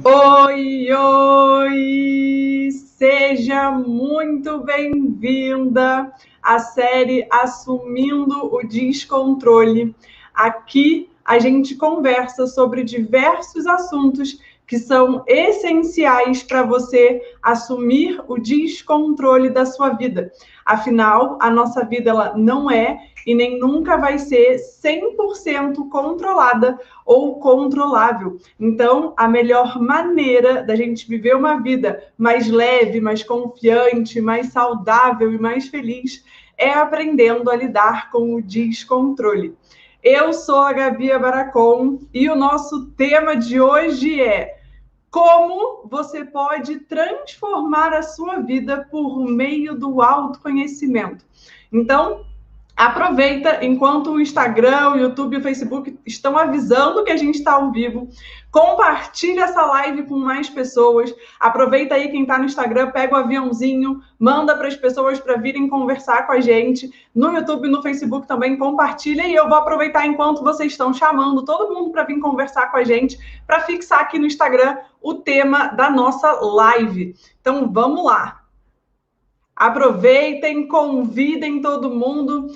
Oi, oi! Seja muito bem-vinda à série Assumindo o Descontrole. Aqui a gente conversa sobre diversos assuntos que são essenciais para você assumir o descontrole da sua vida. Afinal, a nossa vida ela não é e nem nunca vai ser 100% controlada ou controlável. Então, a melhor maneira da gente viver uma vida mais leve, mais confiante, mais saudável e mais feliz é aprendendo a lidar com o descontrole. Eu sou a Gabi Baracon e o nosso tema de hoje é como você pode transformar a sua vida por meio do autoconhecimento. Então, aproveita enquanto o Instagram, o YouTube e o Facebook estão avisando que a gente está ao vivo. Compartilha essa live com mais pessoas. Aproveita aí quem está no Instagram, pega o aviãozinho, manda para as pessoas para virem conversar com a gente. No YouTube e no Facebook também compartilha. E eu vou aproveitar enquanto vocês estão chamando todo mundo para vir conversar com a gente, para fixar aqui no Instagram o tema da nossa live. Então vamos lá. Aproveitem, convidem todo mundo.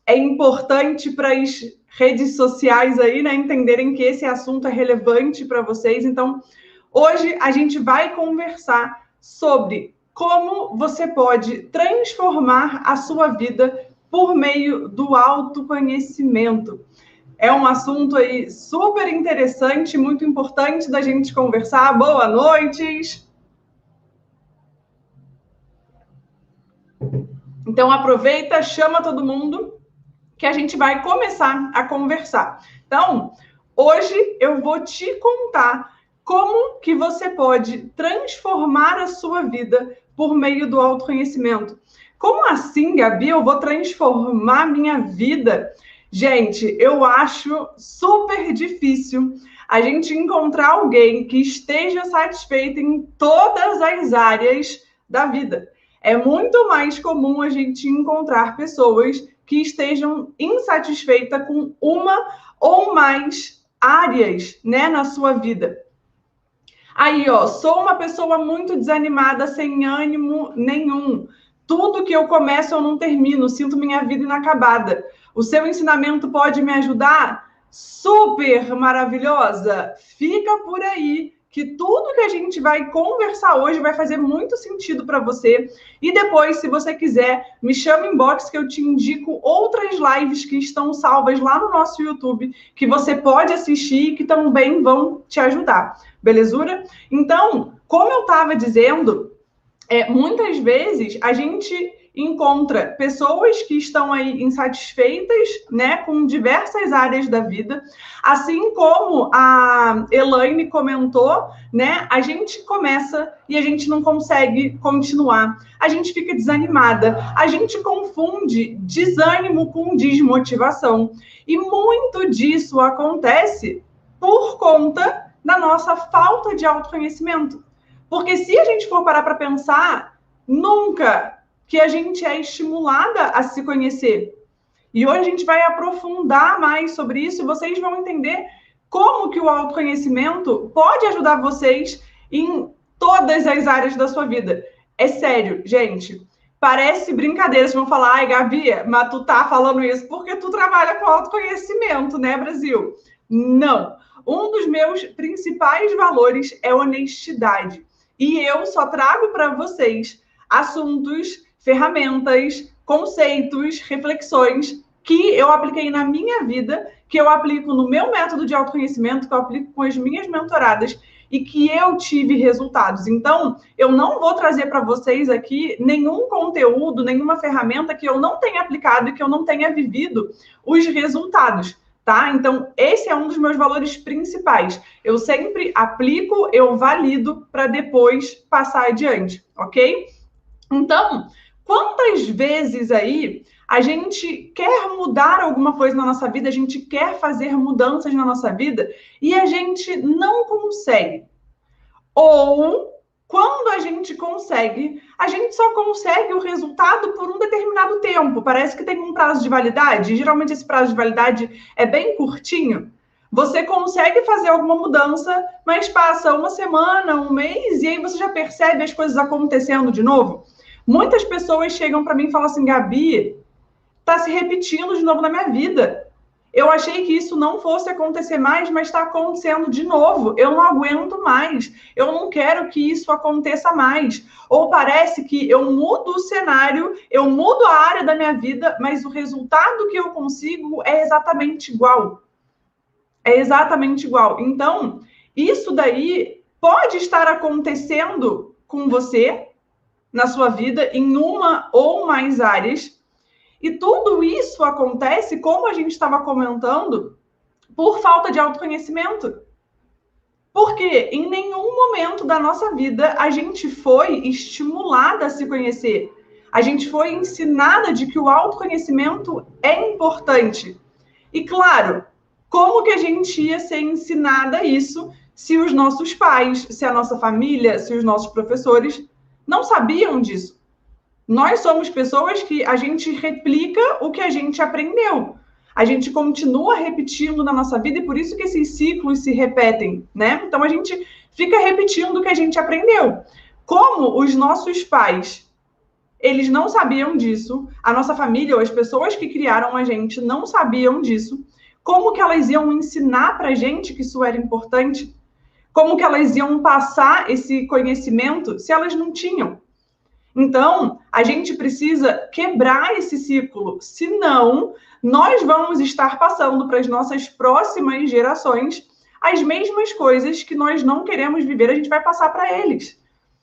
É importante para as redes sociais aí, né, entenderem que esse assunto é relevante para vocês. Então, hoje a gente vai conversar sobre como você pode transformar a sua vida por meio do autoconhecimento. É um assunto aí super interessante, muito importante da gente conversar. Boa noite! Então, aproveita, chama todo mundo, que a gente vai começar a conversar. Então, hoje eu vou te contar como que você pode transformar a sua vida por meio do autoconhecimento. Como assim, Gabi, eu vou transformar minha vida? Gente, eu acho super difícil a gente encontrar alguém que esteja satisfeito em todas as áreas da vida. É muito mais comum a gente encontrar pessoas que estejam insatisfeitas com uma ou mais áreas, né, na sua vida. Aí, ó, sou uma pessoa muito desanimada, sem ânimo nenhum. Tudo que eu começo eu não termino, sinto minha vida inacabada. O seu ensinamento pode me ajudar? Super maravilhosa! Fica por aí, que tudo que a gente vai conversar hoje vai fazer muito sentido para você. E depois, se você quiser, me chama em inbox que eu te indico outras lives que estão salvas lá no nosso YouTube, que você pode assistir e que também vão te ajudar. Belezura? Então, como eu estava dizendo, muitas vezes a gente encontra pessoas que estão aí insatisfeitas, né, com diversas áreas da vida, assim como a Elaine comentou, né, a gente começa e a gente não consegue continuar, a gente fica desanimada, a gente confunde desânimo com desmotivação, e muito disso acontece por conta da nossa falta de autoconhecimento. Porque se a gente for parar para pensar, nunca que a gente é estimulada a se conhecer. E hoje a gente vai aprofundar mais sobre isso e vocês vão entender como que o autoconhecimento pode ajudar vocês em todas as áreas da sua vida. É sério, gente. Parece brincadeira, vocês vão falar, ai, Gabi, mas tu tá falando isso porque tu trabalha com autoconhecimento, né, Brasil? Não. Um dos meus principais valores é honestidade. E eu só trago para vocês assuntos, ferramentas, conceitos, reflexões que eu apliquei na minha vida, que eu aplico no meu método de autoconhecimento, que eu aplico com as minhas mentoradas e que eu tive resultados. Então, eu não vou trazer para vocês aqui nenhum conteúdo, nenhuma ferramenta que eu não tenha aplicado e que eu não tenha vivido os resultados. Tá? Então, esse é um dos meus valores principais. Eu sempre aplico, eu valido para depois passar adiante, ok? Então, quantas vezes aí a gente quer mudar alguma coisa na nossa vida, a gente quer fazer mudanças na nossa vida e a gente não consegue? Ou quando a gente só consegue o resultado por um determinado tempo. Parece que tem um prazo de validade. Geralmente esse prazo de validade é bem curtinho. Você consegue fazer alguma mudança, mas passa uma semana, um mês, e aí você já percebe as coisas acontecendo de novo. Muitas pessoas chegam para mim e falam assim, Gabi, está se repetindo de novo na minha vida. Eu achei que isso não fosse acontecer mais, mas está acontecendo de novo. Eu não aguento mais. Eu não quero que isso aconteça mais. Ou parece que eu mudo o cenário, eu mudo a área da minha vida, mas o resultado que eu consigo é exatamente igual. É exatamente igual. Então, isso daí pode estar acontecendo com você na sua vida em uma ou mais áreas. E tudo isso acontece, como a gente estava comentando, por falta de autoconhecimento. Porque em nenhum momento da nossa vida a gente foi estimulada a se conhecer. A gente foi ensinada de que o autoconhecimento é importante. E claro, como que a gente ia ser ensinada isso se os nossos pais, se a nossa família, se os nossos professores não sabiam disso? Nós somos pessoas que a gente replica o que a gente aprendeu. A gente continua repetindo na nossa vida e por isso que esses ciclos se repetem, né? Então a gente fica repetindo o que a gente aprendeu. Como os nossos pais, eles não sabiam disso, a nossa família ou as pessoas que criaram a gente não sabiam disso, como que elas iam ensinar pra gente que isso era importante? Como que elas iam passar esse conhecimento se elas não tinham? Então, a gente precisa quebrar esse ciclo, senão nós vamos estar passando para as nossas próximas gerações as mesmas coisas que nós não queremos viver, a gente vai passar para eles.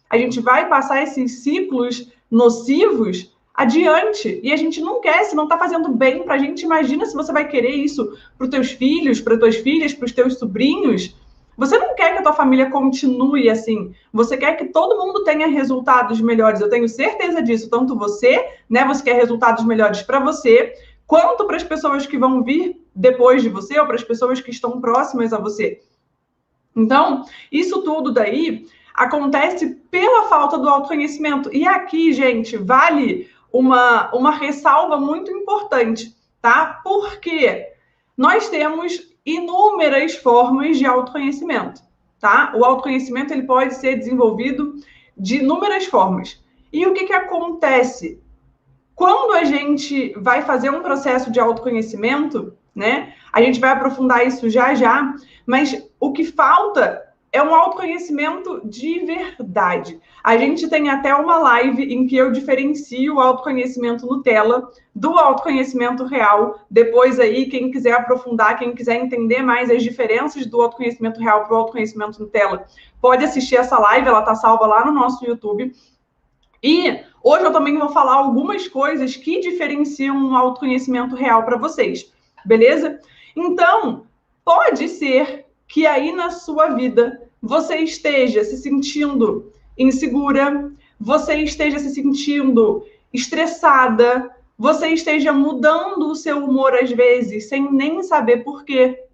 A gente vai passar esses ciclos nocivos adiante, e a gente não quer, se não está fazendo bem para a gente, imagina se você vai querer isso para os teus filhos, para as tuas filhas, para os teus sobrinhos. Você não quer que a tua família continue assim. Você quer que todo mundo tenha resultados melhores. Eu tenho certeza disso. Tanto você, né? Você quer resultados melhores para você, quanto para as pessoas que vão vir depois de você ou para as pessoas que estão próximas a você. Então, isso tudo daí acontece pela falta do autoconhecimento. E aqui, gente, vale uma ressalva muito importante, tá? Porque nós temos inúmeras formas de autoconhecimento, tá? O autoconhecimento ele pode ser desenvolvido de inúmeras formas. E o que acontece? Quando a gente vai fazer um processo de autoconhecimento, né? A gente vai aprofundar isso já já, mas o que falta é um autoconhecimento de verdade. A gente tem até uma live em que eu diferencio o autoconhecimento Nutella do autoconhecimento real. Depois aí, quem quiser aprofundar, quem quiser entender mais as diferenças do autoconhecimento real para o autoconhecimento Nutella, pode assistir essa live, ela está salva lá no nosso YouTube. E hoje eu também vou falar algumas coisas que diferenciam um autoconhecimento real para vocês, beleza? Então, pode ser que aí na sua vida você esteja se sentindo insegura, você esteja se sentindo estressada, você esteja mudando o seu humor às vezes sem nem saber por quê.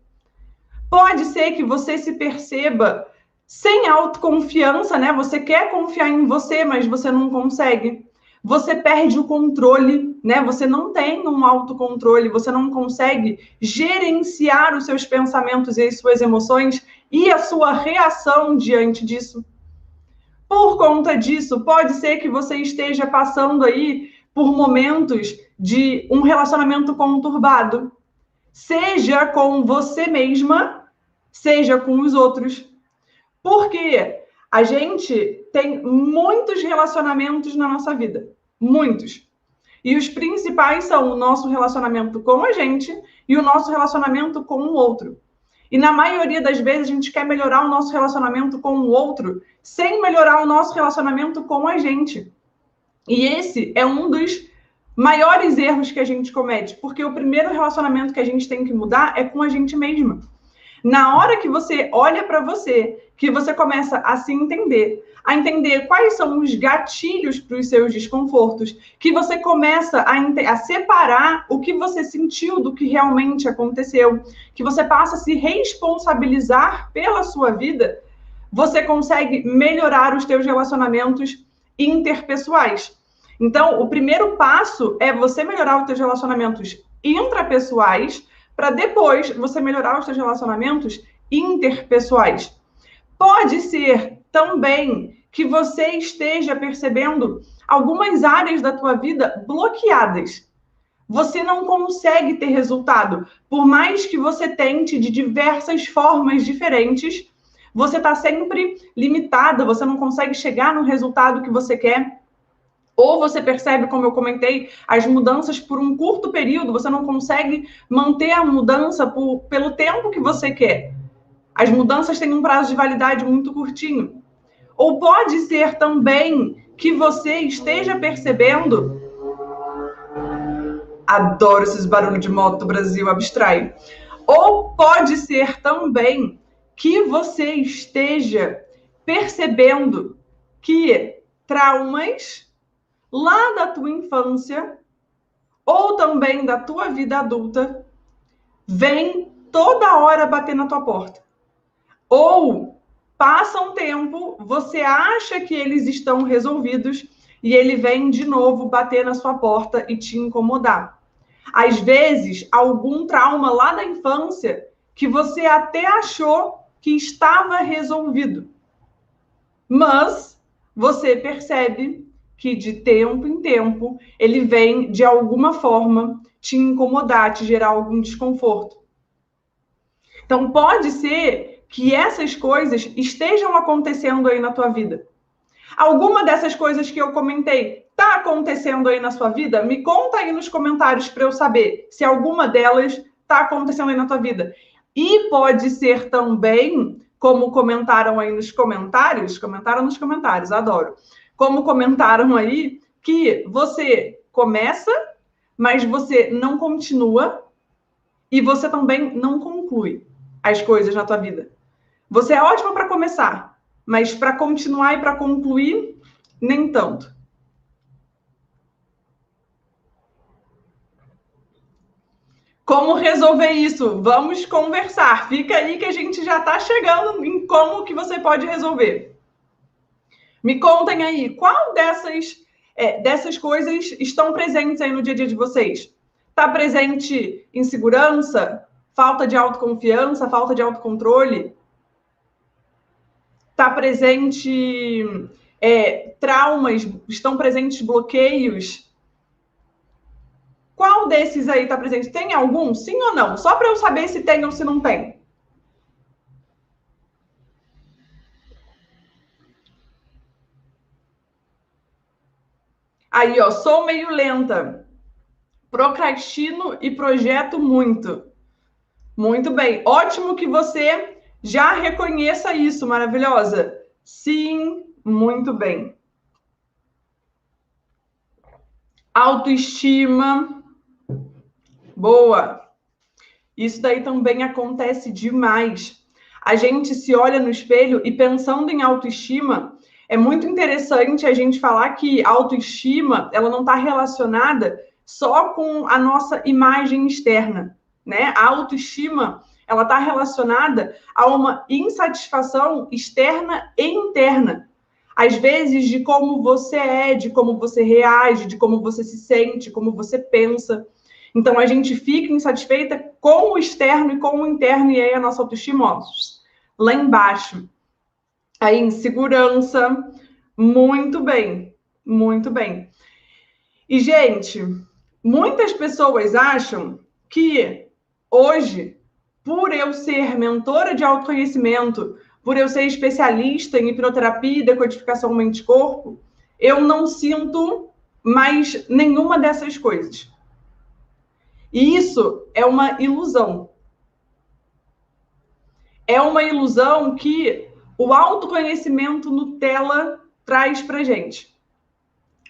Pode ser que você se perceba sem autoconfiança, né? Você quer confiar em você, mas você não consegue. Você perde o controle, né? Você não tem um autocontrole, você não consegue gerenciar os seus pensamentos e as suas emoções e a sua reação diante disso. Por conta disso, pode ser que você esteja passando aí por momentos de um relacionamento conturbado, seja com você mesma, seja com os outros. Porque a gente tem muitos relacionamentos na nossa vida. Muitos. E os principais são o nosso relacionamento com a gente e o nosso relacionamento com o outro. E na maioria das vezes a gente quer melhorar o nosso relacionamento com o outro sem melhorar o nosso relacionamento com a gente. E esse é um dos maiores erros que a gente comete, porque o primeiro relacionamento que a gente tem que mudar é com a gente mesma. Na hora que você olha para você, que você começa a se entender, a entender quais são os gatilhos para os seus desconfortos, que você começa a separar o que você sentiu do que realmente aconteceu, que você passa a se responsabilizar pela sua vida, você consegue melhorar os teus relacionamentos interpessoais. Então, o primeiro passo é você melhorar os teus relacionamentos intrapessoais para depois você melhorar os seus relacionamentos interpessoais. Pode ser também que você esteja percebendo algumas áreas da tua vida bloqueadas. Você não consegue ter resultado. Por mais que você tente de diversas formas diferentes, você está sempre limitada, você não consegue chegar no resultado que você quer. Ou você percebe, como eu comentei, as mudanças por um curto período, você não consegue manter a mudança pelo tempo que você quer. As mudanças têm um prazo de validade muito curtinho. Ou pode ser também que você esteja percebendo... Adoro esses barulhos de moto do Brasil, abstrai. Ou pode ser também que você esteja percebendo que traumas lá da tua infância ou também da tua vida adulta vêm toda hora bater na tua porta. Ou passa um tempo, você acha que eles estão resolvidos e ele vem de novo bater na sua porta e te incomodar. Às vezes, algum trauma lá da infância que você até achou que estava resolvido. Mas você percebe que de tempo em tempo ele vem de alguma forma te incomodar, te gerar algum desconforto. Então pode ser que essas coisas estejam acontecendo aí na tua vida. Alguma dessas coisas que eu comentei está acontecendo aí na sua vida? Me conta aí nos comentários para eu saber se alguma delas está acontecendo aí na tua vida. E pode ser também, como comentaram aí nos comentários, comentaram nos comentários, adoro. Como comentaram aí, que você começa, mas você não continua e você também não conclui as coisas na tua vida. Você é ótima para começar, mas para continuar e para concluir, nem tanto. Como resolver isso? Vamos conversar. Fica aí que a gente já está chegando em como que você pode resolver. Me contem aí, qual dessas coisas estão presentes aí no dia a dia de vocês? Está presente insegurança, falta de autoconfiança, falta de autocontrole? Está presente traumas, estão presentes bloqueios? Qual desses aí está presente? Tem algum? Sim ou não? Só para eu saber se tem ou se não tem. Aí, ó, sou meio lenta. Procrastino e projeto muito. Muito bem. Ótimo que você já reconheça isso, maravilhosa. Sim, muito bem. Autoestima. Boa. Isso daí também acontece demais. A gente se olha no espelho e pensando em autoestima, é muito interessante a gente falar que a autoestima, ela não está relacionada só com a nossa imagem externa, né? A autoestima, ela está relacionada a uma insatisfação externa e interna. Às vezes, de como você é, de como você reage, de como você se sente, como você pensa. Então, a gente fica insatisfeita com o externo e com o interno, e aí a nossa autoestima, ó, lá embaixo. Aí, insegurança. Muito bem, muito bem. E, gente, muitas pessoas acham que hoje, por eu ser mentora de autoconhecimento, por eu ser especialista em hipnoterapia e decodificação mente-corpo, eu não sinto mais nenhuma dessas coisas. E isso é uma ilusão. É uma ilusão que o autoconhecimento Nutella traz pra gente.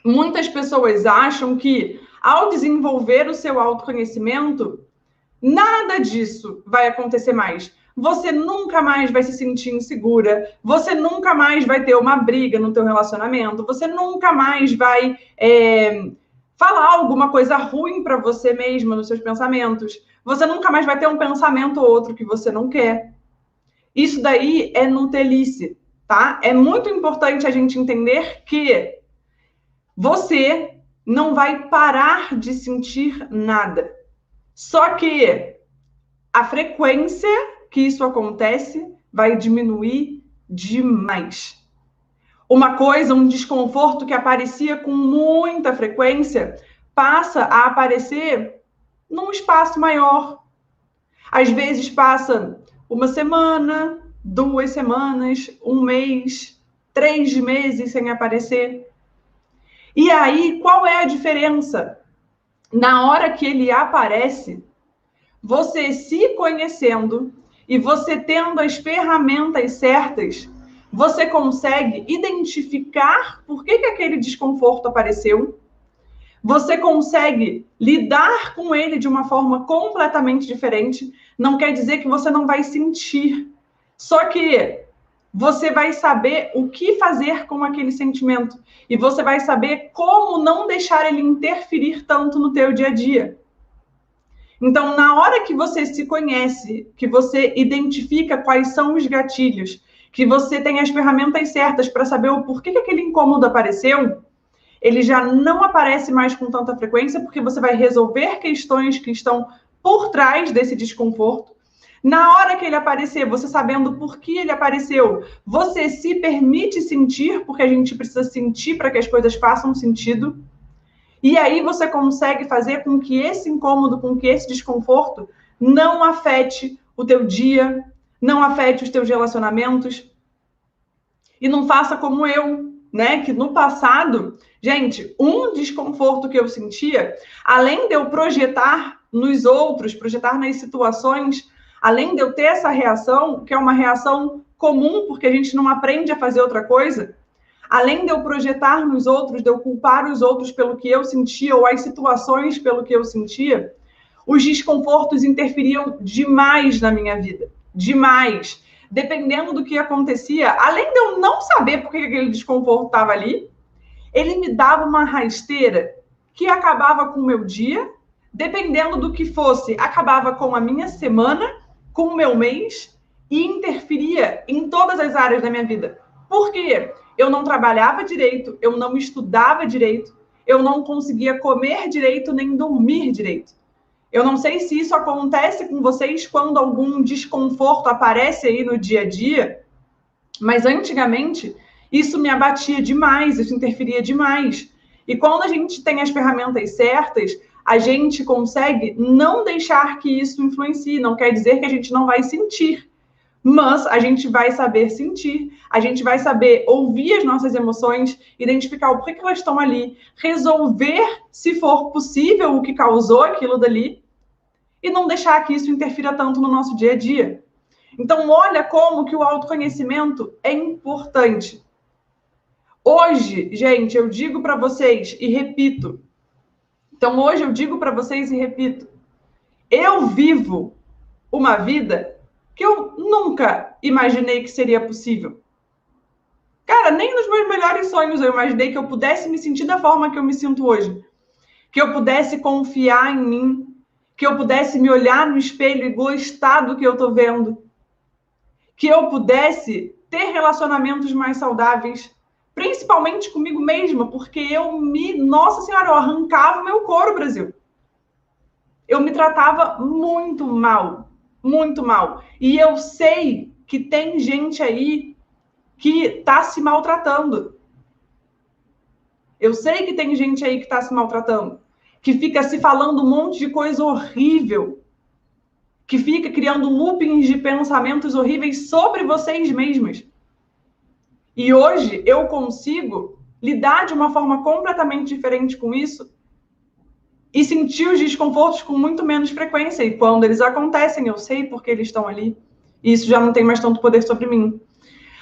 Muitas pessoas acham que, ao desenvolver o seu autoconhecimento, nada disso vai acontecer mais. Você nunca mais vai se sentir insegura, você nunca mais vai ter uma briga no teu relacionamento, você nunca mais vai falar alguma coisa ruim para você mesma nos seus pensamentos, você nunca mais vai ter um pensamento ou outro que você não quer. Isso daí é nutelice, tá? É muito importante a gente entender que você não vai parar de sentir nada. Só que a frequência que isso acontece vai diminuir demais. Uma coisa, um desconforto que aparecia com muita frequência, passa a aparecer num espaço maior. Às vezes passa uma semana, 2 semanas, 1 mês, 3 meses sem aparecer. E aí, qual é a diferença? Na hora que ele aparece, você se conhecendo e você tendo as ferramentas certas, você consegue identificar por que aquele desconforto apareceu, você consegue lidar com ele de uma forma completamente diferente. Não quer dizer que você não vai sentir, só que você vai saber o que fazer com aquele sentimento e você vai saber como não deixar ele interferir tanto no teu dia a dia. Então, na hora que você se conhece, que você identifica quais são os gatilhos, que você tem as ferramentas certas para saber o porquê que aquele incômodo apareceu, ele já não aparece mais com tanta frequência, porque você vai resolver questões que estão por trás desse desconforto. Na hora que ele aparecer, você sabendo por que ele apareceu, você se permite sentir, porque a gente precisa sentir para que as coisas façam sentido. E aí você consegue fazer com que esse incômodo, com que esse desconforto não afete o teu dia, não afete os teus relacionamentos. E não faça como eu, né? Que no passado, gente, um desconforto que eu sentia, além de eu projetar nos outros, projetar nas situações, além de eu ter essa reação, que é uma reação comum, porque a gente não aprende a fazer outra coisa, além de eu projetar nos outros, de eu culpar os outros pelo que eu sentia, ou as situações pelo que eu sentia, os desconfortos interferiam demais na minha vida. Demais. Dependendo do que acontecia, além de eu não saber por que aquele desconforto estava ali, ele me dava uma rasteira que acabava com o meu dia, dependendo do que fosse, acabava com a minha semana, com o meu mês, e interferia em todas as áreas da minha vida. Por quê? Eu não trabalhava direito, eu não estudava direito, eu não conseguia comer direito nem dormir direito. Eu não sei se isso acontece com vocês quando algum desconforto aparece aí no dia a dia, mas antigamente isso me abatia demais, isso interferia demais. E quando a gente tem as ferramentas certas, a gente consegue não deixar que isso influencie. Não quer dizer que a gente não vai sentir, mas a gente vai saber sentir, a gente vai saber ouvir as nossas emoções, identificar o porquê que elas estão ali, resolver, se for possível, o que causou aquilo dali, e não deixar que isso interfira tanto no nosso dia a dia. Então, olha como que o autoconhecimento é importante. Hoje, gente, eu digo para vocês e repito. Então, hoje eu digo para vocês e repito. Eu vivo uma vida que eu nunca imaginei que seria possível. Cara, nem nos meus melhores sonhos eu imaginei que eu pudesse me sentir da forma que eu me sinto hoje. Que eu pudesse confiar em mim. Que eu pudesse me olhar no espelho e gostar do que eu estou vendo. Que eu pudesse ter relacionamentos mais saudáveis. Principalmente comigo mesma, porque Nossa Senhora, eu arrancava o meu couro, Brasil. Eu me tratava muito mal. Muito mal. E eu sei que tem gente aí que está se maltratando. Eu sei que tem gente aí que está se maltratando. Que fica se falando um monte de coisa horrível. Que fica criando loopings de pensamentos horríveis sobre vocês mesmos. E hoje eu consigo lidar de uma forma completamente diferente com isso e sentir os desconfortos com muito menos frequência. E quando eles acontecem, eu sei porque eles estão ali. E isso já não tem mais tanto poder sobre mim.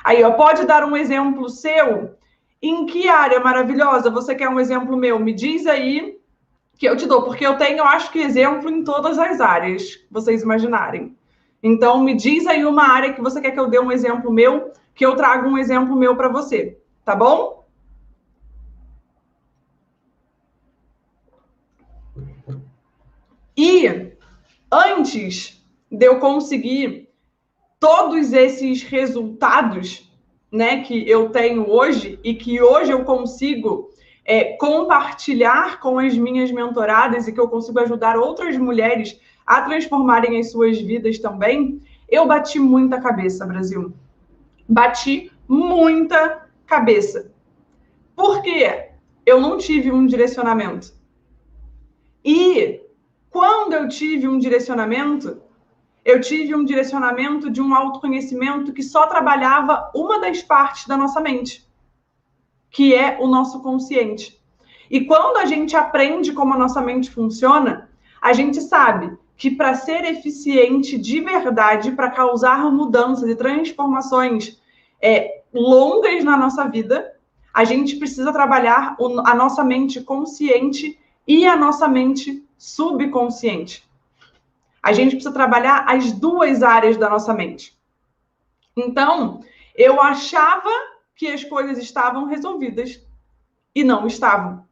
Aí, pode dar um exemplo seu? Em que área maravilhosa você quer um exemplo meu? Me diz aí que eu te dou, porque eu tenho, eu acho que exemplo em todas as áreas, vocês imaginarem. Então, me diz aí uma área que você quer que eu dê um exemplo meu, que eu trago um exemplo meu para você, tá bom? E antes de eu conseguir todos esses resultados, né, que eu tenho hoje e que hoje eu consigo compartilhar com as minhas mentoradas e que eu consigo ajudar outras mulheres a transformarem as suas vidas também, eu bati muita cabeça, Brasil. Bati muita cabeça. Por quê? Eu não tive um direcionamento. E quando eu tive um direcionamento de um autoconhecimento que só trabalhava uma das partes da nossa mente, que é o nosso consciente. E quando a gente aprende como a nossa mente funciona, a gente sabe que para ser eficiente de verdade, para causar mudanças e transformações longas na nossa vida, a gente precisa trabalhar a nossa mente consciente e a nossa mente subconsciente. A gente precisa trabalhar as duas áreas da nossa mente. Então, eu achava que as coisas estavam resolvidas e não estavam.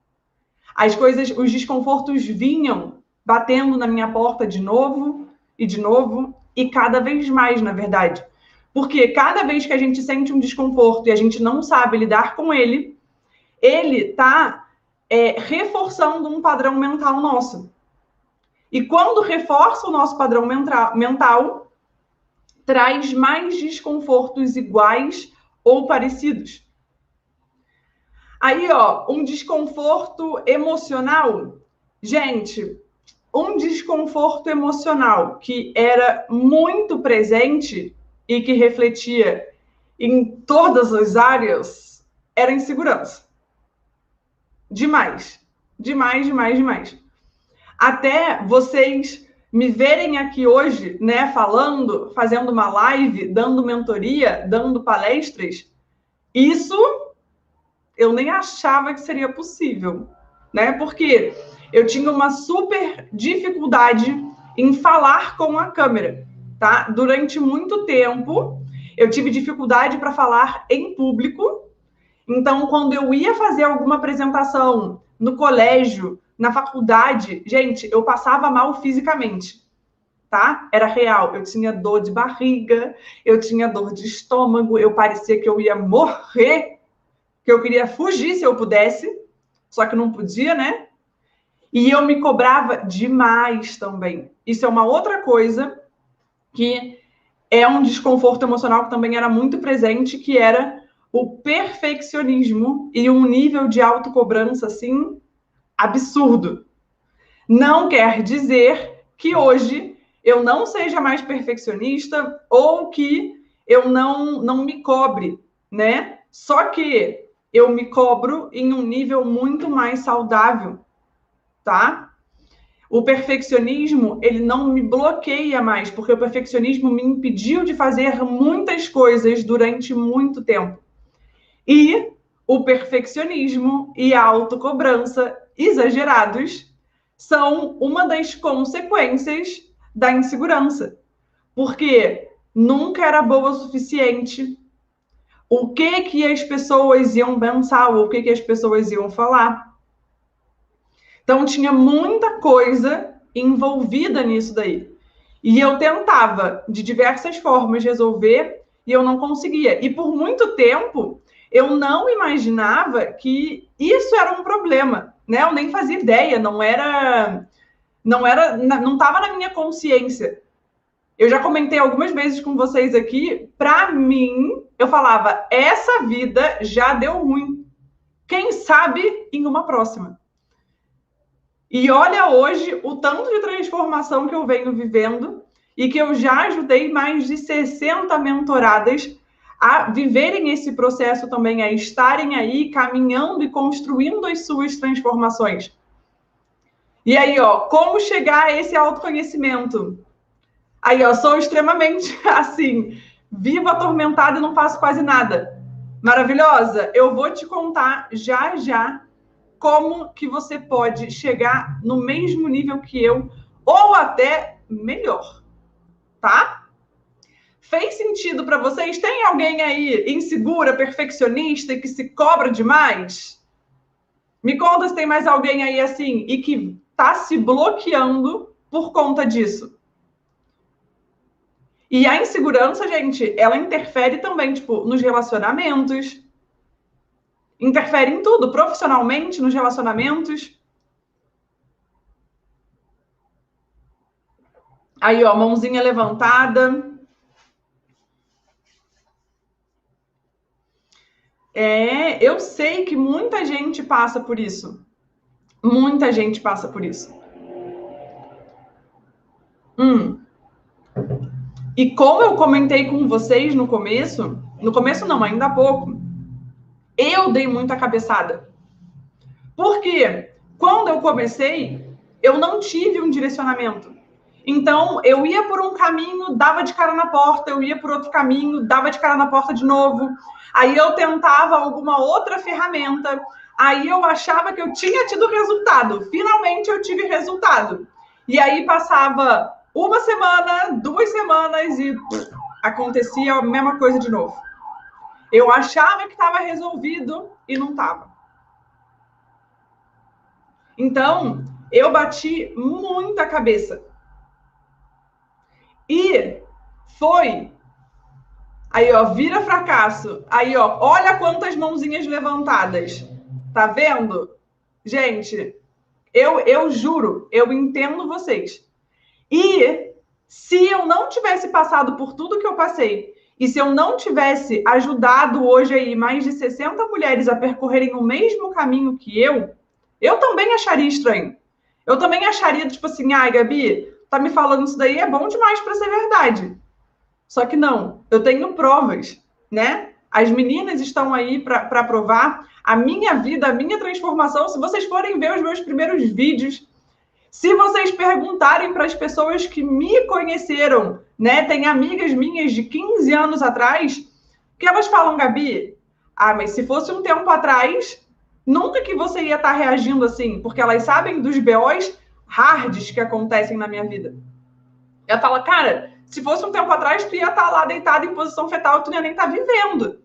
As coisas, os desconfortos vinham batendo na minha porta de novo e cada vez mais, na verdade. Porque cada vez que a gente sente um desconforto e a gente não sabe lidar com ele, ele está reforçando um padrão mental nosso. E quando reforça o nosso padrão mental, traz mais desconfortos iguais ou parecidos. Aí, um desconforto emocional. Gente, um desconforto emocional que era muito presente e que refletia em todas as áreas era insegurança. Demais. Demais, demais, demais. Até vocês me verem aqui hoje, né, falando, fazendo uma live, dando mentoria, dando palestras, isso eu nem achava que seria possível, né? Porque eu tinha uma super dificuldade em falar com a câmera, tá? Durante muito tempo, eu tive dificuldade para falar em público. Então, quando eu ia fazer alguma apresentação no colégio, na faculdade, gente, eu passava mal fisicamente, tá? Era real. Eu tinha dor de barriga, eu tinha dor de estômago, eu parecia que eu ia morrer, que eu queria fugir se eu pudesse, só que não podia, né? E eu me cobrava demais também. Isso é uma outra coisa que é um desconforto emocional que também era muito presente, que era o perfeccionismo e um nível de autocobrança, assim, absurdo. Não quer dizer que hoje eu não seja mais perfeccionista ou que eu não me cobre, né? Só que eu me cobro em um nível muito mais saudável, tá? O perfeccionismo, ele não me bloqueia mais, porque o perfeccionismo me impediu de fazer muitas coisas durante muito tempo. E o perfeccionismo e a autocobrança exagerados são uma das consequências da insegurança. Porque nunca era boa o suficiente. O que as pessoas iam pensar, o que as pessoas iam falar. Então, tinha muita coisa envolvida nisso daí. E eu tentava, de diversas formas, resolver e eu não conseguia. E por muito tempo, eu não imaginava que isso era um problema, né? Eu nem fazia ideia, não estava na minha consciência. Eu já comentei algumas vezes com vocês aqui, para mim, eu falava, essa vida já deu ruim. Quem sabe em uma próxima. E olha hoje o tanto de transformação que eu venho vivendo e que eu já ajudei mais de 60 mentoradas a viverem esse processo também, a estarem aí caminhando e construindo as suas transformações. E aí, como chegar a esse autoconhecimento? Aí, sou extremamente assim, vivo atormentada e não faço quase nada. Maravilhosa? Eu vou te contar já já como que você pode chegar no mesmo nível que eu, ou até melhor, tá? Fez sentido para vocês? Tem alguém aí insegura, perfeccionista e que se cobra demais? Me conta se tem mais alguém aí assim e que tá se bloqueando por conta disso. E a insegurança, gente, ela interfere também, tipo, nos relacionamentos, interfere em tudo, profissionalmente, nos relacionamentos. Aí, ó, mãozinha levantada. Eu sei que muita gente passa por isso. Muita gente passa por isso. E como eu comentei com vocês no começo não, ainda há pouco, eu dei muita cabeçada. Porque quando eu comecei, eu não tive um direcionamento. Então, eu ia por um caminho, dava de cara na porta, eu ia por outro caminho, dava de cara na porta de novo. Aí eu tentava alguma outra ferramenta, aí eu achava que eu tinha tido resultado. Finalmente eu tive resultado. E aí passava uma semana, 2 semanas e acontecia a mesma coisa de novo. Eu achava que estava resolvido e não estava. Então, eu bati muita cabeça. E foi. Aí, ó, vira fracasso. Aí, ó, olha quantas mãozinhas levantadas. Tá vendo? Gente, eu juro, eu entendo vocês. E se eu não tivesse passado por tudo que eu passei, e se eu não tivesse ajudado hoje aí mais de 60 mulheres a percorrerem o mesmo caminho que eu também acharia estranho. Eu também acharia, tipo assim, ai, Gabi, tá me falando isso daí, é bom demais para ser verdade. Só que não, eu tenho provas, né? As meninas estão aí para provar a minha vida, a minha transformação. Se vocês forem ver os meus primeiros vídeos, se vocês perguntarem para as pessoas que me conheceram, né? Tem amigas minhas de 15 anos atrás, que elas falam, Gabi, mas se fosse um tempo atrás, nunca que você ia estar reagindo assim, porque elas sabem dos BOs hards que acontecem na minha vida. Ela fala, cara, se fosse um tempo atrás, tu ia estar lá deitado em posição fetal, tu não ia nem estar vivendo.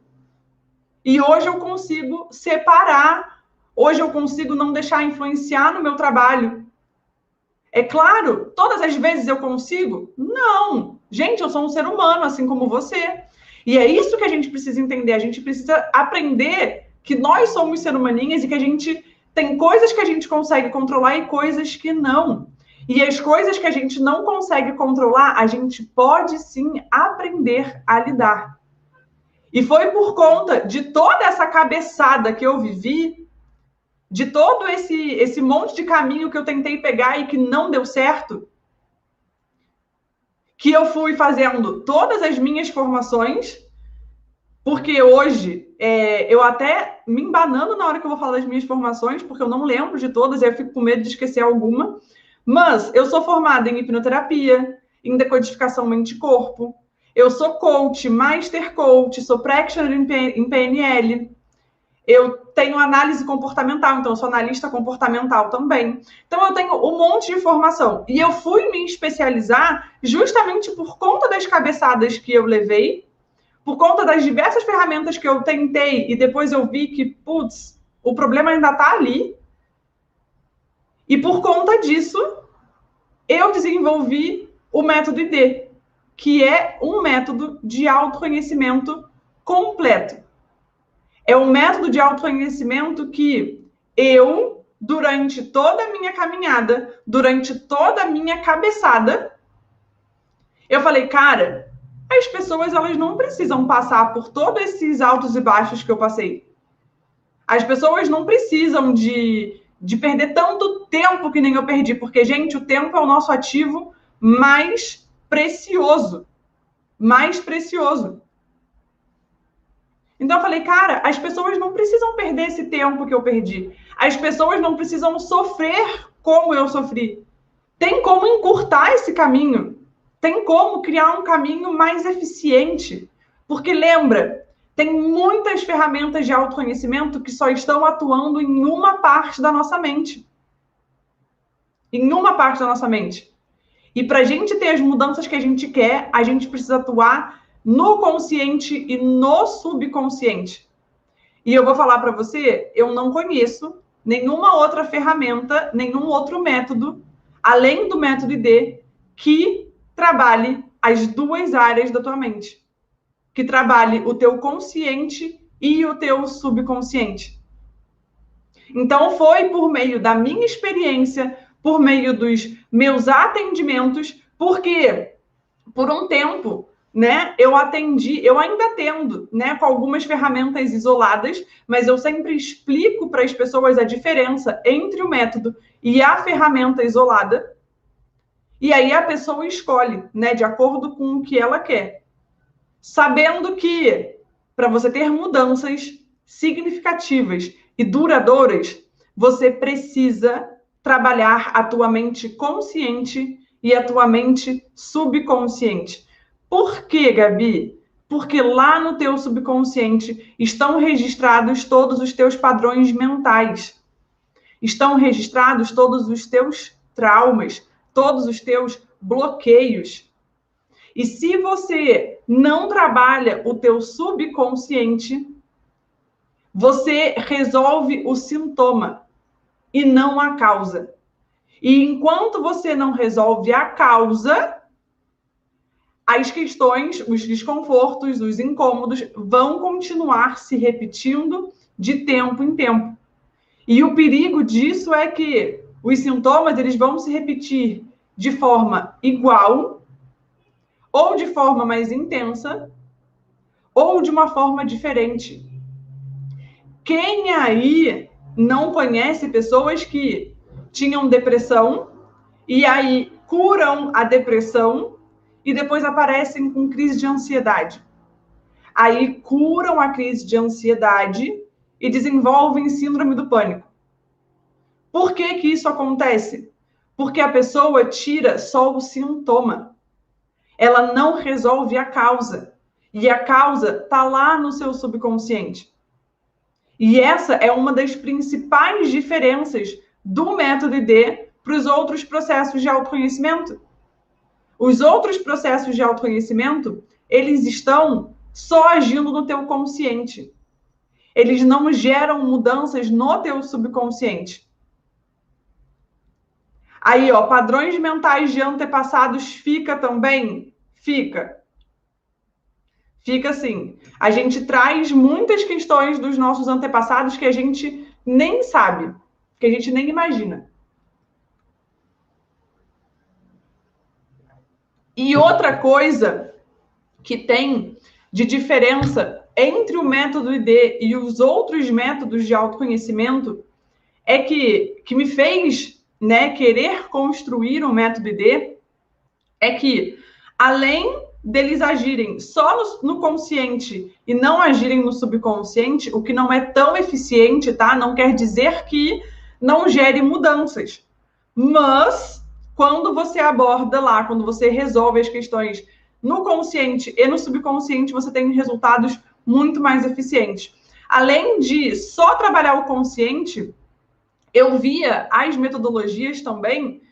E hoje eu consigo separar, hoje eu consigo não deixar influenciar no meu trabalho. É claro, todas as vezes eu consigo? Não. Gente, eu sou um ser humano, assim como você. E é isso que a gente precisa entender. A gente precisa aprender que nós somos ser humaninhas e que a gente tem coisas que a gente consegue controlar e coisas que não. E as coisas que a gente não consegue controlar, a gente pode sim aprender a lidar. E foi por conta de toda essa cabeçada que eu vivi, de todo esse monte de caminho que eu tentei pegar e que não deu certo, que eu fui fazendo todas as minhas formações, porque hoje eu até me embanando na hora que eu vou falar das minhas formações, porque eu não lembro de todas, e eu fico com medo de esquecer alguma. Mas eu sou formada em hipnoterapia, em decodificação mente-corpo, eu sou coach, master coach, sou practitioner em PNL, eu tenho análise comportamental, então eu sou analista comportamental também. Então eu tenho um monte de formação. E eu fui me especializar justamente por conta das cabeçadas que eu levei, por conta das diversas ferramentas que eu tentei e depois eu vi que, putz, o problema ainda está ali. E por conta disso, eu desenvolvi o método ID, que é um método de autoconhecimento completo. É um método de autoconhecimento que eu, durante toda a minha caminhada, durante toda a minha cabeçada, eu falei, cara, as pessoas elas não precisam passar por todos esses altos e baixos que eu passei. As pessoas não precisam de perder tanto tempo que nem eu perdi, porque, gente, o tempo é o nosso ativo mais precioso. Mais precioso. Então eu falei, cara, as pessoas não precisam perder esse tempo que eu perdi. As pessoas não precisam sofrer como eu sofri. Tem como encurtar esse caminho. Tem como criar um caminho mais eficiente. Porque lembra, tem muitas ferramentas de autoconhecimento que só estão atuando em uma parte da nossa mente. Em uma parte da nossa mente. E para a gente ter as mudanças que a gente quer, a gente precisa atuar no consciente e no subconsciente. E eu vou falar para você, eu não conheço nenhuma outra ferramenta, nenhum outro método, além do método ID, que trabalhe as duas áreas da tua mente. Que trabalhe o teu consciente e o teu subconsciente. Então, foi por meio da minha experiência, por meio dos meus atendimentos, Porque, por um tempo, né, eu ainda atendo, né, com algumas ferramentas isoladas, mas eu sempre explico para as pessoas a diferença entre o método e a ferramenta isolada. E aí a pessoa escolhe, né, de acordo com o que ela quer. Sabendo que, para você ter mudanças significativas e duradouras, você precisa trabalhar a tua mente consciente e a tua mente subconsciente. Por quê, Gabi? Porque lá no teu subconsciente estão registrados todos os teus padrões mentais. Estão registrados todos os teus traumas, todos os teus bloqueios. E se você não trabalha o teu subconsciente, você resolve o sintoma e não a causa. E enquanto você não resolve a causa, as questões, os desconfortos, os incômodos vão continuar se repetindo de tempo em tempo. E o perigo disso é que os sintomas eles vão se repetir de forma igual, ou de forma mais intensa, ou de uma forma diferente. Quem aí não conhece pessoas que tinham depressão e aí curam a depressão e depois aparecem com crise de ansiedade? Aí curam a crise de ansiedade e desenvolvem síndrome do pânico. Por que que isso acontece? Porque a pessoa tira só o sintoma. Ela não resolve a causa. E a causa está lá no seu subconsciente. E essa é uma das principais diferenças do método ID para os outros processos de autoconhecimento. Os outros processos de autoconhecimento, eles estão só agindo no teu consciente. Eles não geram mudanças no teu subconsciente. Aí, ó, padrões mentais de antepassados fica também? Fica. Fica assim. A gente traz muitas questões dos nossos antepassados que a gente nem sabe, que a gente nem imagina. E outra coisa que tem de diferença entre o método ID e os outros métodos de autoconhecimento é que me fez, né, querer construir um método ID é que, além deles agirem só no consciente e não agirem no subconsciente, o que não é tão eficiente, tá? Não quer dizer que não gere mudanças. Mas, quando você aborda lá, quando você resolve as questões no consciente e no subconsciente, você tem resultados muito mais eficientes. Além de só trabalhar o consciente, eu via as metodologias também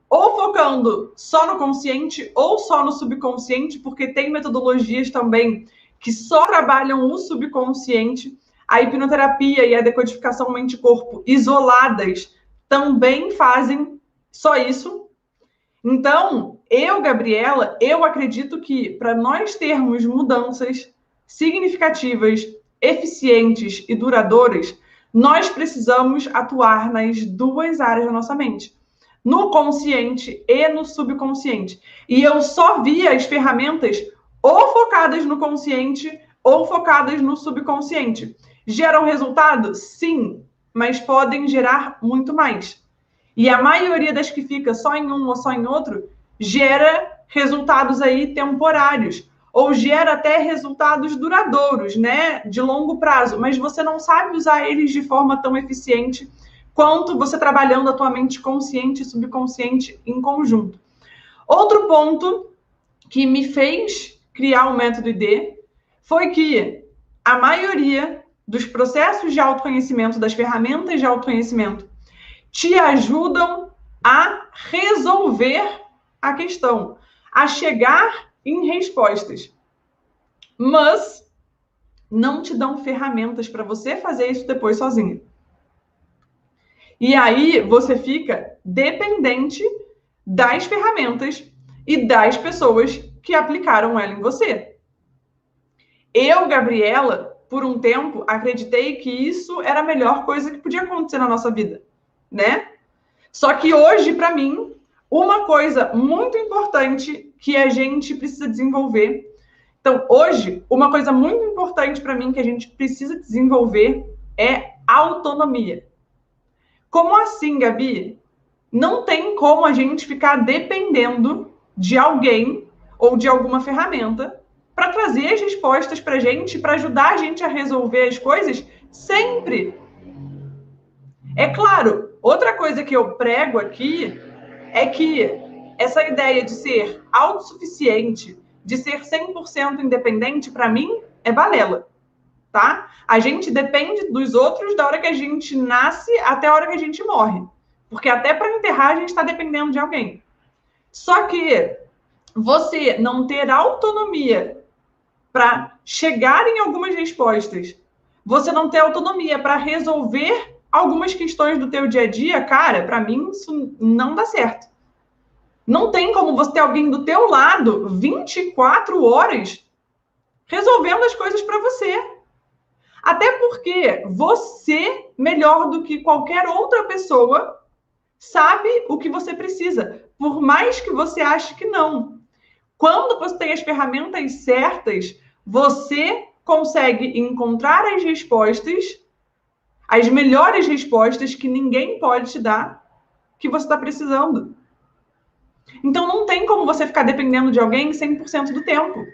ou focando só no consciente ou só no subconsciente, porque tem metodologias também que só trabalham o subconsciente. A hipnoterapia e a decodificação mente-corpo isoladas também fazem só isso. Então, Gabriela, eu acredito que para nós termos mudanças significativas, eficientes e duradouras, nós precisamos atuar nas duas áreas da nossa mente, no consciente e no subconsciente. E eu só via as ferramentas ou focadas no consciente ou focadas no subconsciente. Geram resultado? Sim, mas podem gerar muito mais. E a maioria das que fica só em um ou só em outro gera resultados aí temporários ou gera até resultados duradouros, né, de longo prazo, mas você não sabe usar eles de forma tão eficiente quanto você trabalhando a tua mente consciente e subconsciente em conjunto. Outro ponto que me fez criar o método ID foi que a maioria dos processos de autoconhecimento, das ferramentas de autoconhecimento, te ajudam a resolver a questão, a chegar em respostas, mas não te dão ferramentas para você fazer isso depois sozinho. E aí você fica dependente das ferramentas e das pessoas que aplicaram ela em você. Eu, Gabriela, por um tempo, acreditei que isso era a melhor coisa que podia acontecer na nossa vida, né? Só que hoje, para mim, uma coisa muito importante que a gente precisa desenvolver. Então, hoje, uma coisa muito importante para mim que a gente precisa desenvolver é autonomia. Como assim, Gabi? Não tem como a gente ficar dependendo de alguém ou de alguma ferramenta para trazer as respostas para a gente, para ajudar a gente a resolver as coisas sempre. É claro, outra coisa que eu prego aqui é que essa ideia de ser autossuficiente, de ser 100% independente, para mim, é balela, tá? A gente depende dos outros da hora que a gente nasce até a hora que a gente morre. Porque até para enterrar a gente está dependendo de alguém. Só que você não ter autonomia para chegar em algumas respostas, você não ter autonomia para resolver algumas questões do teu dia a dia, cara, para mim isso não dá certo. Não tem como você ter alguém do teu lado 24 horas resolvendo as coisas para você. Até porque você, melhor do que qualquer outra pessoa, sabe o que você precisa, por mais que você ache que não. Quando você tem as ferramentas certas, você consegue encontrar as respostas, as melhores respostas que ninguém pode te dar, que você está precisando. Então, não tem como você ficar dependendo de alguém 100% do tempo.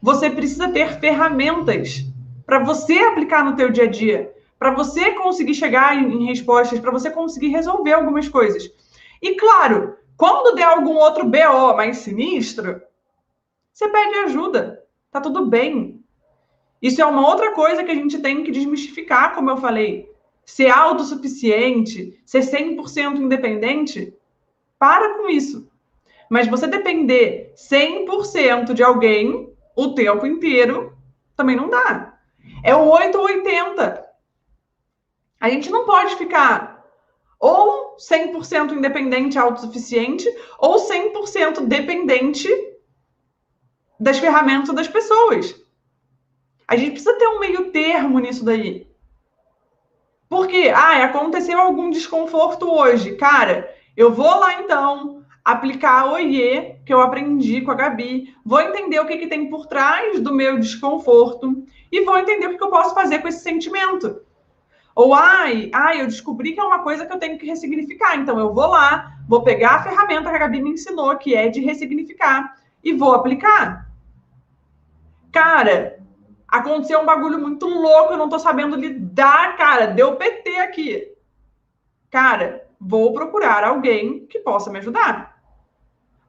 Você precisa ter ferramentas para você aplicar no teu dia a dia, para você conseguir chegar em respostas, para você conseguir resolver algumas coisas. E, claro, quando der algum outro BO mais sinistro, você pede ajuda. Tá tudo bem. Isso é uma outra coisa que a gente tem que desmistificar, como eu falei. Ser autossuficiente, ser 100% independente, para com isso. Mas você depender 100% de alguém o tempo inteiro, também não dá. É o 8 ou 80. A gente não pode ficar ou 100% independente, autossuficiente, ou 100% dependente das ferramentas das pessoas. A gente precisa ter um meio termo nisso daí. Porque, aconteceu algum desconforto hoje. Cara, eu vou lá então aplicar a OIE, que eu aprendi com a Gabi, vou entender o que tem por trás do meu desconforto e vou entender o que eu posso fazer com esse sentimento. Ou, eu descobri que é uma coisa que eu tenho que ressignificar, então eu vou lá, vou pegar a ferramenta que a Gabi me ensinou, que é de ressignificar, e vou aplicar. Cara, aconteceu um bagulho muito louco, eu não tô sabendo lidar, cara, deu PT aqui. Cara, vou procurar alguém que possa me ajudar.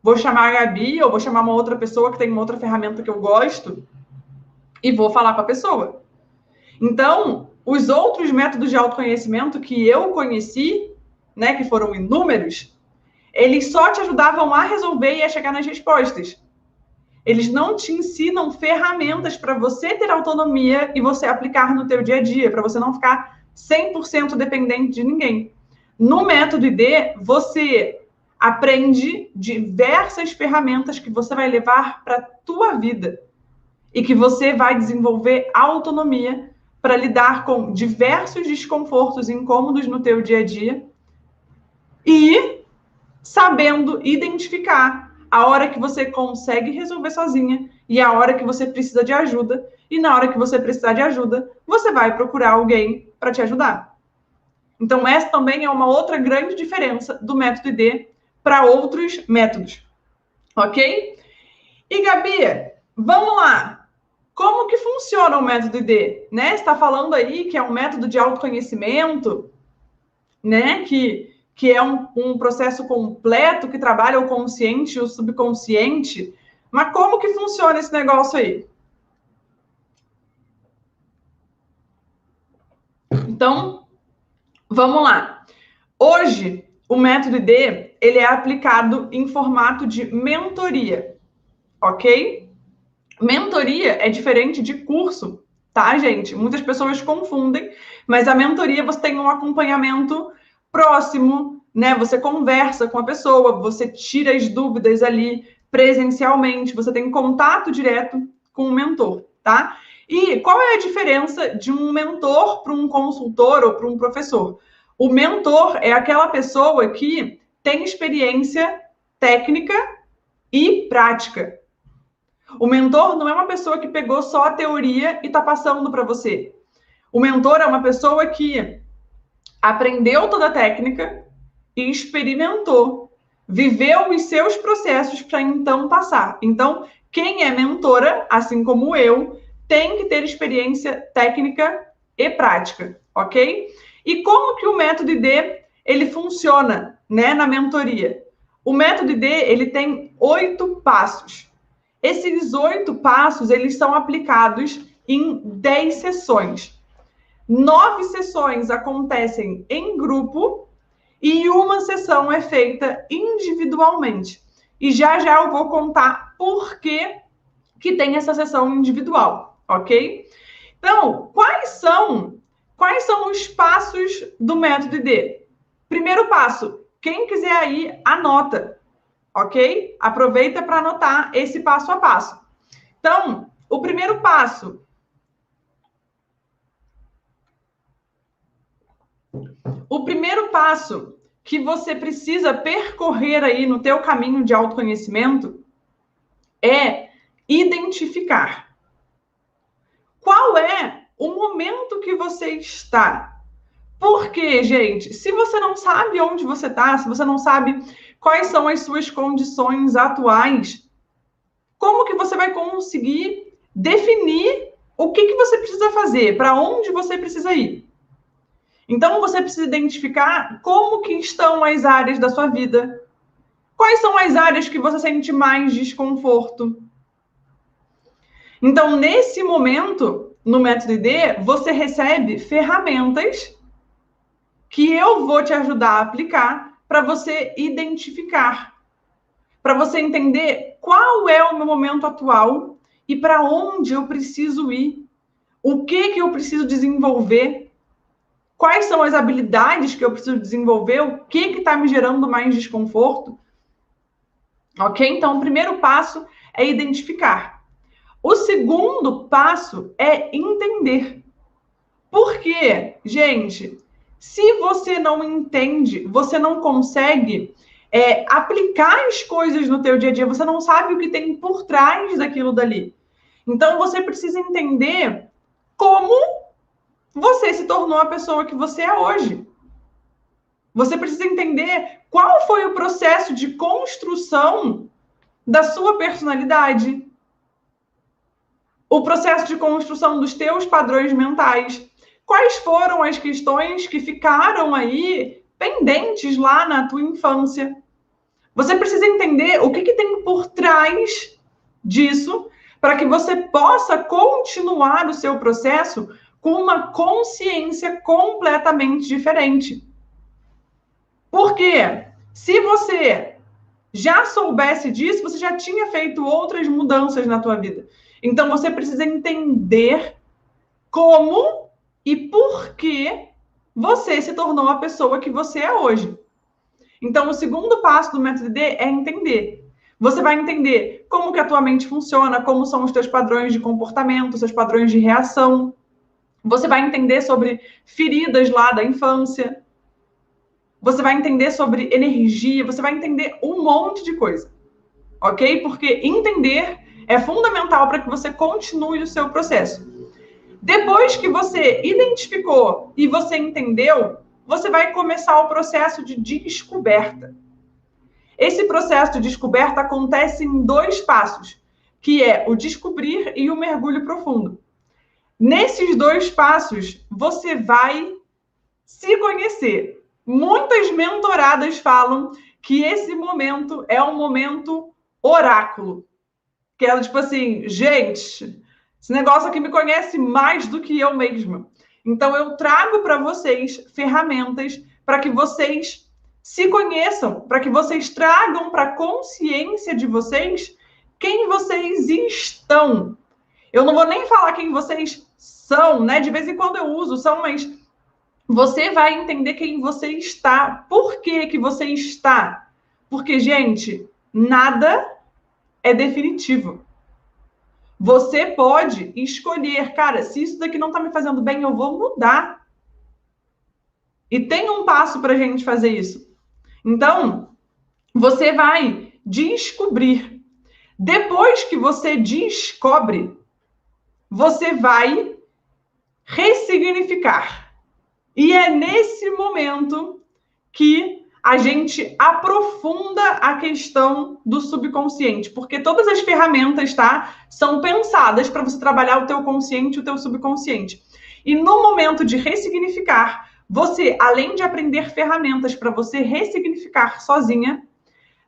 Vou chamar a Gabi ou vou chamar uma outra pessoa que tem uma outra ferramenta que eu gosto e vou falar com a pessoa. Então, os outros métodos de autoconhecimento que eu conheci, né, que foram inúmeros, eles só te ajudavam a resolver e a chegar nas respostas. Eles não te ensinam ferramentas para você ter autonomia e você aplicar no teu dia a dia, para você não ficar 100% dependente de ninguém. No método ID, você aprende diversas ferramentas que você vai levar para a tua vida e que você vai desenvolver autonomia para lidar com diversos desconfortos e incômodos no teu dia a dia e sabendo identificar a hora que você consegue resolver sozinha e a hora que você precisa de ajuda. E na hora que você precisar de ajuda, você vai procurar alguém para te ajudar. Então, essa também é uma outra grande diferença do método ID para outros métodos. Ok? E, Gabi, vamos lá. Como que funciona o método ID? Né? Você está falando aí que é um método de autoconhecimento, né? Que é um processo completo que trabalha o consciente e o subconsciente. Mas como que funciona esse negócio aí? Então, vamos lá. Hoje, o método ID, ele é aplicado em formato de mentoria, ok? Mentoria é diferente de curso, tá, gente? Muitas pessoas confundem, mas a mentoria você tem um acompanhamento próximo, né? Você conversa com a pessoa, você tira as dúvidas ali presencialmente, você tem contato direto com o mentor, tá? E qual é a diferença de um mentor para um consultor ou para um professor? O mentor é aquela pessoa que tem experiência técnica e prática. O mentor não é uma pessoa que pegou só a teoria e está passando para você. O mentor é uma pessoa que aprendeu toda a técnica e experimentou, viveu os seus processos para então passar. Então, quem é mentora, assim como eu, tem que ter experiência técnica e prática, ok? E como que o método ID ele funciona, né, na mentoria? O método ID ele tem 8 passos. Esses 8 passos eles são aplicados em 10 sessões. 9 sessões acontecem em grupo e uma sessão é feita individualmente. E já já eu vou contar por que tem essa sessão individual, ok? Então, quais são os passos do método ID? Primeiro passo, quem quiser aí, anota, ok? Aproveita para anotar esse passo a passo. Então, o primeiro passo que você precisa percorrer aí no teu caminho de autoconhecimento é identificar qual é o momento que você está. Porque, gente, se você não sabe onde você está, se você não sabe quais são as suas condições atuais, como que você vai conseguir definir o que você precisa fazer, para onde você precisa ir? Então, você precisa identificar como que estão as áreas da sua vida. Quais são as áreas que você sente mais desconforto? Então, nesse momento, no método ID, você recebe ferramentas que eu vou te ajudar a aplicar para você identificar, para você entender qual é o meu momento atual e para onde eu preciso ir, o que eu preciso desenvolver, quais são as habilidades que eu preciso desenvolver, o que está me gerando mais desconforto. Ok? Então, o primeiro passo é identificar. O segundo passo é entender. Por quê? Gente, se você não entende, você não consegue aplicar as coisas no teu dia a dia, você não sabe o que tem por trás daquilo dali. Então, você precisa entender como você se tornou a pessoa que você é hoje. Você precisa entender qual foi o processo de construção da sua personalidade, o processo de construção dos teus padrões mentais. Quais foram as questões que ficaram aí pendentes lá na tua infância? Você precisa entender o que tem por trás disso para que você possa continuar o seu processo com uma consciência completamente diferente. Porque se você já soubesse disso, você já tinha feito outras mudanças na tua vida. Então, você precisa entender como e por que você se tornou a pessoa que você é hoje. Então, o segundo passo do método D é entender. Você vai entender como que a tua mente funciona, como são os teus padrões de comportamento, seus padrões de reação. Você vai entender sobre feridas lá da infância. Você vai entender sobre energia, você vai entender um monte de coisa, ok? Porque entender é fundamental para que você continue o seu processo. Depois que você identificou e você entendeu, você vai começar o processo de descoberta. Esse processo de descoberta acontece em 2 passos, que é o descobrir e o mergulho profundo. Nesses 2 passos, você vai se conhecer. Muitas mentoradas falam que esse momento é um momento oráculo. Que é tipo assim, gente, esse negócio aqui me conhece mais do que eu mesma. Então, eu trago para vocês ferramentas para que vocês se conheçam, para que vocês tragam para a consciência de vocês quem vocês estão. Eu não vou nem falar quem vocês são, né? De vez em quando eu uso são, mas você vai entender quem você está. Por que você está? Porque, gente, nada é definitivo. Você pode escolher, cara, se isso daqui não está me fazendo bem, eu vou mudar. E tem um passo para a gente fazer isso. Então, você vai descobrir. Depois que você descobre, você vai ressignificar. E é nesse momento que a gente aprofunda a questão do subconsciente, porque todas as ferramentas, tá, são pensadas para você trabalhar o teu consciente e o teu subconsciente. E no momento de ressignificar, você, além de aprender ferramentas para você ressignificar sozinha,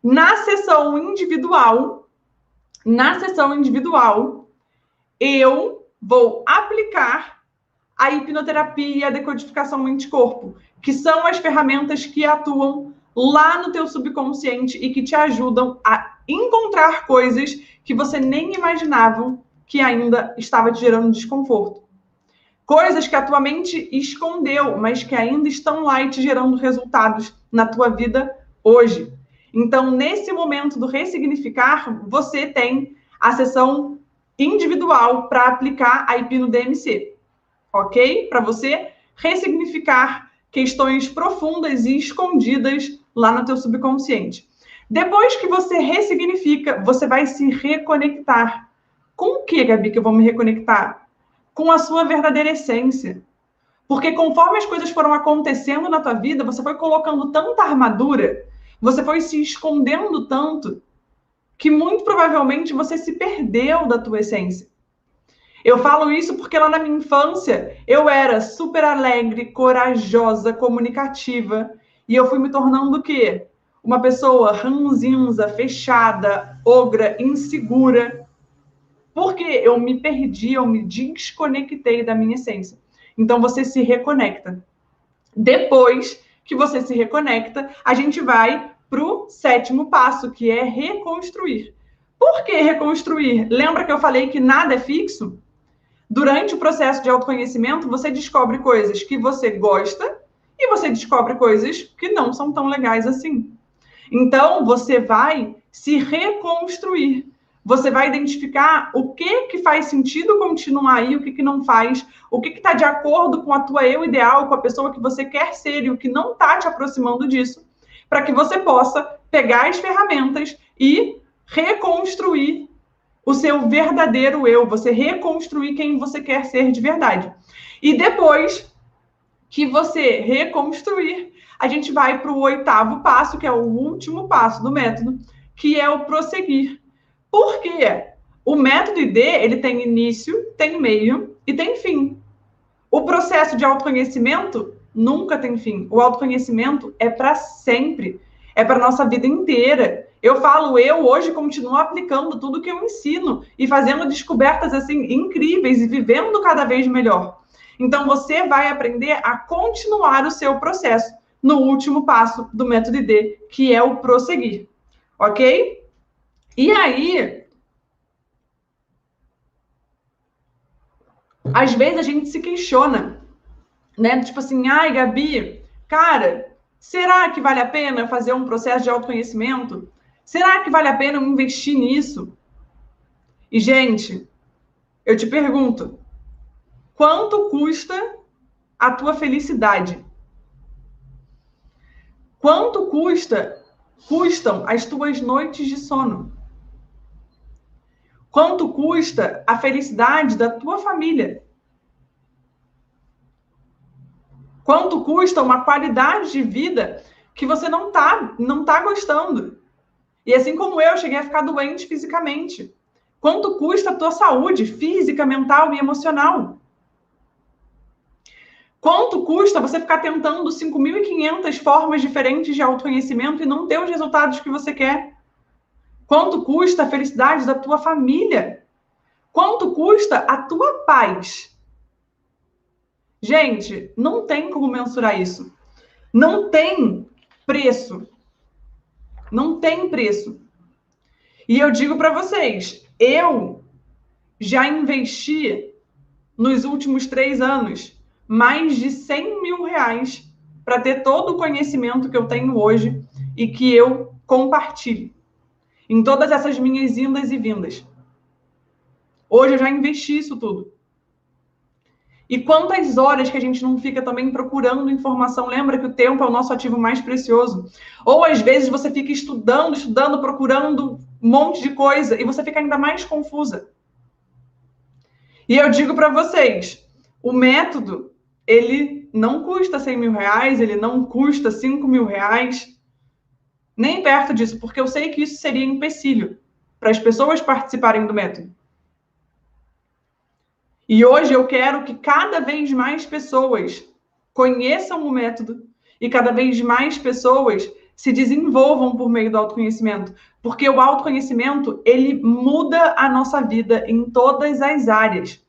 na sessão individual, eu vou aplicar a hipnoterapia e a decodificação mente-corpo, que são as ferramentas que atuam lá no teu subconsciente e que te ajudam a encontrar coisas que você nem imaginava que ainda estava te gerando desconforto. Coisas que a tua mente escondeu, mas que ainda estão lá e te gerando resultados na tua vida hoje. Então, nesse momento do ressignificar, você tem a sessão individual para aplicar a hipno-DMC, ok? Para você ressignificar questões profundas e escondidas lá no teu subconsciente. Depois que você ressignifica, você vai se reconectar. Com o que, Gabi, que eu vou me reconectar? Com a sua verdadeira essência. Porque conforme as coisas foram acontecendo na tua vida, você foi colocando tanta armadura, você foi se escondendo tanto, que muito provavelmente você se perdeu da tua essência. Eu falo isso porque lá na minha infância eu era super alegre, corajosa, comunicativa, e eu fui me tornando o quê? Uma pessoa ranzinza, fechada, ogra, insegura, porque eu me perdi, eu me desconectei da minha essência. Então você se reconecta. Depois que você se reconecta, a gente vai para o 7º passo, que é reconstruir. Por que reconstruir? Lembra que eu falei que nada é fixo? Durante o processo de autoconhecimento, você descobre coisas que você gosta e você descobre coisas que não são tão legais assim. Então, você vai se reconstruir. Você vai identificar o que faz sentido continuar aí, o que não faz, o que está de acordo com a tua eu ideal, com a pessoa que você quer ser e o que não está te aproximando disso, para que você possa pegar as ferramentas e reconstruir o seu verdadeiro eu, você reconstruir quem você quer ser de verdade. E depois que você reconstruir, a gente vai para o 8º passo, que é o último passo do método, que é o prosseguir. Por quê? O método ID, ele tem início, tem meio e tem fim. O processo de autoconhecimento nunca tem fim. O autoconhecimento é para sempre. É para a nossa vida inteira. Eu falo, eu hoje continuo aplicando tudo que eu ensino e fazendo descobertas assim incríveis e vivendo cada vez melhor. Então, você vai aprender a continuar o seu processo no último passo do método ID, que é o prosseguir. Ok? E aí, às vezes a gente se questiona, né? Tipo assim, ai, Gabi, cara, será que vale a pena fazer um processo de autoconhecimento? Será que vale a pena eu investir nisso? E, gente, eu te pergunto, quanto custa a tua felicidade? Quanto custam as tuas noites de sono? Quanto custa a felicidade da tua família? Quanto custa uma qualidade de vida que você não tá gostando? E assim como eu, cheguei a ficar doente fisicamente. Quanto custa a tua saúde física, mental e emocional? Quanto custa você ficar tentando 5.500 formas diferentes de autoconhecimento e não ter os resultados que você quer? Quanto custa a felicidade da tua família? Quanto custa a tua paz? Gente, não tem como mensurar isso. Não tem preço. Não tem preço. E eu digo para vocês, eu já investi nos últimos 3 anos mais de 100 mil reais para ter todo o conhecimento que eu tenho hoje e que eu compartilho em todas essas minhas indas e vindas. Hoje eu já investi isso tudo. E quantas horas que a gente não fica também procurando informação? Lembra que o tempo é o nosso ativo mais precioso. Ou às vezes você fica estudando, procurando um monte de coisa e você fica ainda mais confusa. E eu digo para vocês, o método, ele não custa 100 mil reais, ele não custa 5 mil reais, nem perto disso, porque eu sei que isso seria empecilho para as pessoas participarem do método. E hoje eu quero que cada vez mais pessoas conheçam o método e cada vez mais pessoas se desenvolvam por meio do autoconhecimento, porque o autoconhecimento, ele muda a nossa vida em todas as áreas.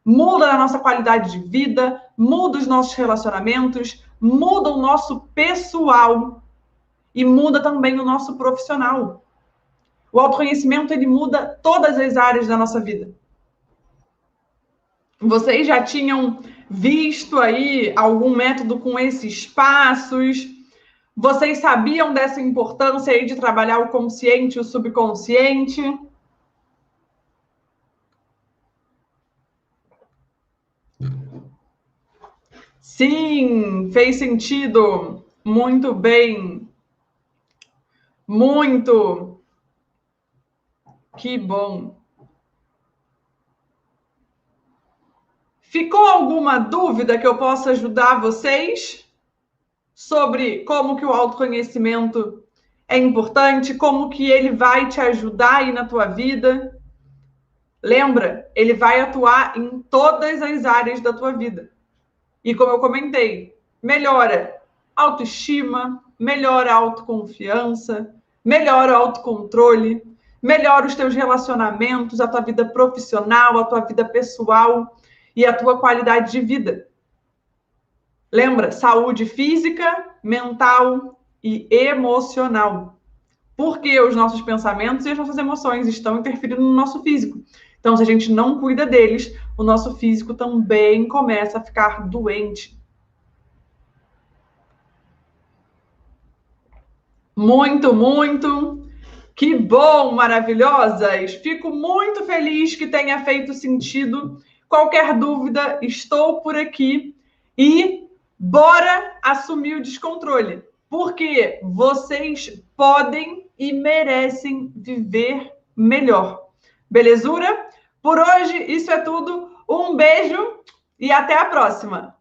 Muda a nossa qualidade de vida, muda os nossos relacionamentos, muda o nosso pessoal e muda também o nosso profissional. O autoconhecimento, ele muda todas as áreas da nossa vida. Vocês já tinham visto aí algum método com esses passos? Vocês sabiam dessa importância aí de trabalhar o consciente e o subconsciente? Sim, fez sentido. Muito bem. Muito. Que bom. Ficou alguma dúvida que eu possa ajudar vocês sobre como que o autoconhecimento é importante, como que ele vai te ajudar aí na tua vida? Lembra, ele vai atuar em todas as áreas da tua vida. E como eu comentei, melhora autoestima, melhora a autoconfiança, melhora o autocontrole, melhora os teus relacionamentos, a tua vida profissional, a tua vida pessoal e a tua qualidade de vida. Lembra, saúde física, mental e emocional. Porque os nossos pensamentos e as nossas emoções estão interferindo no nosso físico. Então, se a gente não cuida deles, o nosso físico também começa a ficar doente. Muito, muito. Que bom, maravilhosas. Fico muito feliz que tenha feito sentido. Qualquer dúvida, estou por aqui. E bora assumir o descontrole. Porque vocês podem e merecem viver melhor. Belezura? Por hoje, isso é tudo. Um beijo e até a próxima!